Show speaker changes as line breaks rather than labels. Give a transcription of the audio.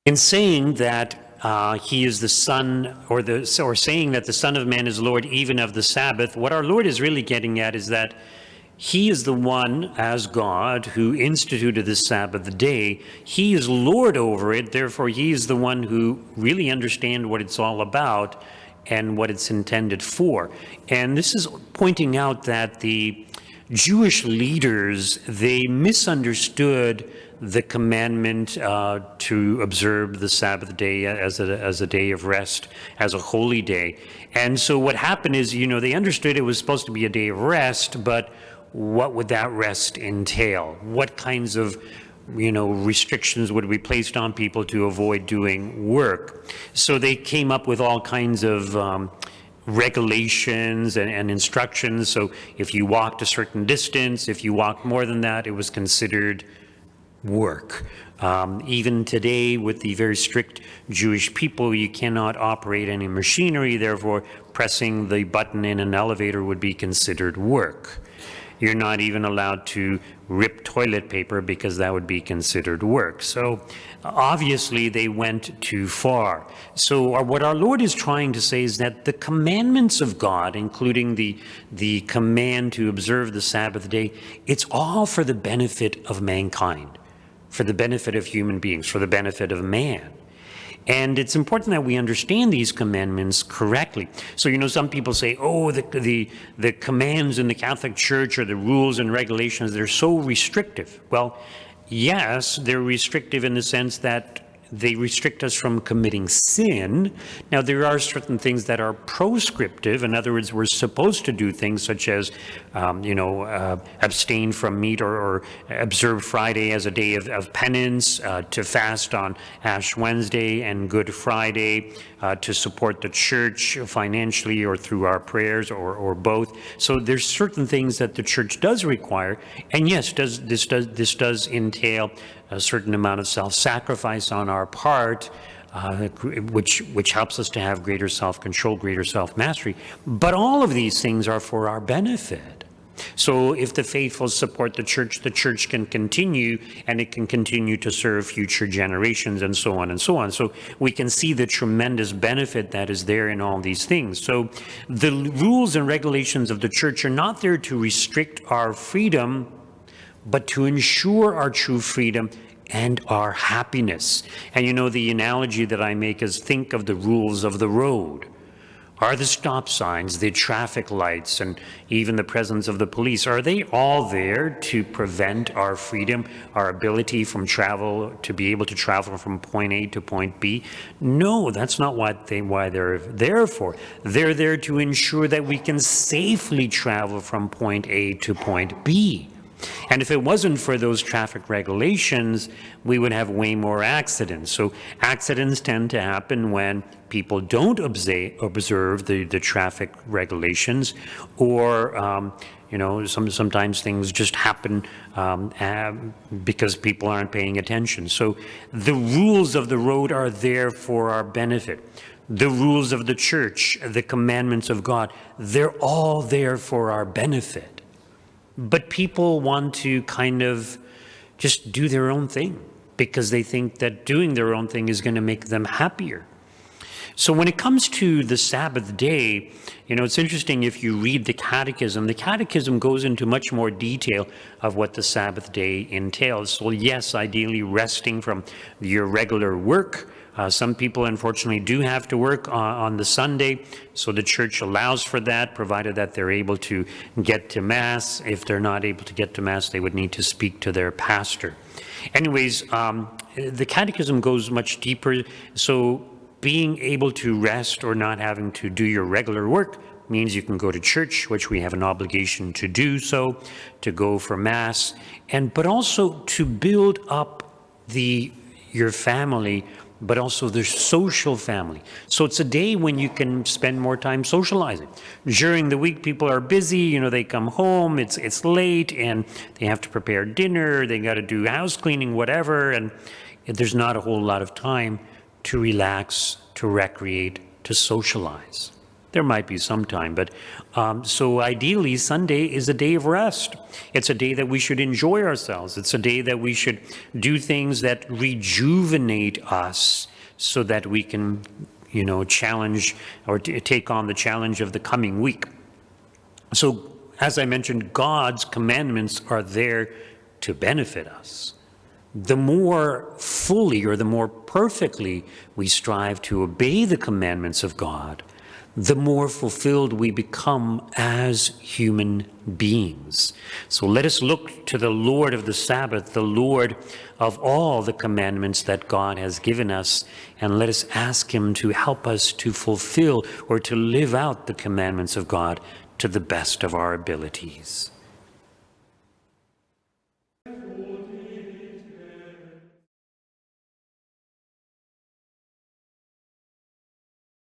In saying that he is the Son, or saying that the Son of Man is Lord even of the Sabbath, what our Lord is really getting at is that he is the one, as God, who instituted the Sabbath day. He is Lord over it, therefore he is the one who really understands what it's all about and what it's intended for. And this is pointing out that the Jewish leaders, they misunderstood the commandment to observe the Sabbath day as a day of rest, as a holy day. And so what happened is, they understood it was supposed to be a day of rest, but what would that rest entail? What kinds of restrictions would be placed on people to avoid doing work? So they came up with all kinds of regulations and instructions. So if you walked a certain distance, if you walked more than that, it was considered work. Even today, with the very strict Jewish people, you cannot operate any machinery, therefore pressing the button in an elevator would be considered work. You're not even allowed to rip toilet paper because that would be considered work. So obviously they went too far. So what our Lord is trying to say is that the commandments of God, including the command to observe the Sabbath day, it's all for the benefit of mankind, for the benefit of human beings, for the benefit of man. And it's important that we understand these commandments correctly. So, some people say, oh, the commands in the Catholic Church or the rules and regulations, they're so restrictive. Well, yes, they're restrictive in the sense that they restrict us from committing sin. Now, there are certain things that are proscriptive. In other words, we're supposed to do things such as, abstain from meat or observe Friday as a day of penance, to fast on Ash Wednesday and Good Friday, to support the church financially or through our prayers or both. So there's certain things that the church does require. And yes, this does entail a certain amount of self-sacrifice on our part, which helps us to have greater self-control, greater self-mastery. But all of these things are for our benefit. So if the faithful support the church can continue, and it can continue to serve future generations, and so on and so on. So we can see the tremendous benefit that is there in all these things. So the rules and regulations of the church are not there to restrict our freedom, but to ensure our true freedom and our happiness. And the analogy that I make is, think of the rules of the road. Are the stop signs, the traffic lights, and even the presence of the police, are they all there to prevent our freedom, our ability to be able to travel from point A to point B? No, that's not why they're there for. They're there to ensure that we can safely travel from point A to point B. And if it wasn't for those traffic regulations, we would have way more accidents. So accidents tend to happen when people don't observe the traffic regulations, or sometimes things just happen because people aren't paying attention. So the rules of the road are there for our benefit. The rules of the church, the commandments of God, they're all there for our benefit. But people want to kind of just do their own thing because they think that doing their own thing is going to make them happier. So when it comes to the Sabbath day, it's interesting if you read the Catechism goes into much more detail of what the Sabbath day entails. So yes, ideally resting from your regular work. Some people, unfortunately, do have to work on the Sunday, so the church allows for that, provided that they're able to get to Mass. If they're not able to get to Mass, they would need to speak to their pastor. Anyways, the Catechism goes much deeper, so being able to rest or not having to do your regular work means you can go to church, which we have an obligation to do so, to go for Mass, but also to build up your family, but also the social family. So it's a day when you can spend more time socializing. During the week, people are busy, they come home, it's late, and they have to prepare dinner, they got to do house cleaning, whatever, and there's not a whole lot of time to relax, to recreate, to socialize. There might be some time, but so ideally Sunday is a day of rest. It's a day that we should enjoy ourselves. It's a day that we should do things that rejuvenate us so that we can, challenge or take on the challenge of the coming week. So, as I mentioned, God's commandments are there to benefit us. The more fully or the more perfectly we strive to obey the commandments of God, the more fulfilled we become as human beings. So let us look to the Lord of the Sabbath, the Lord of all the commandments that God has given us, and let us ask him to help us to fulfill or to live out the commandments of God to the best of our abilities.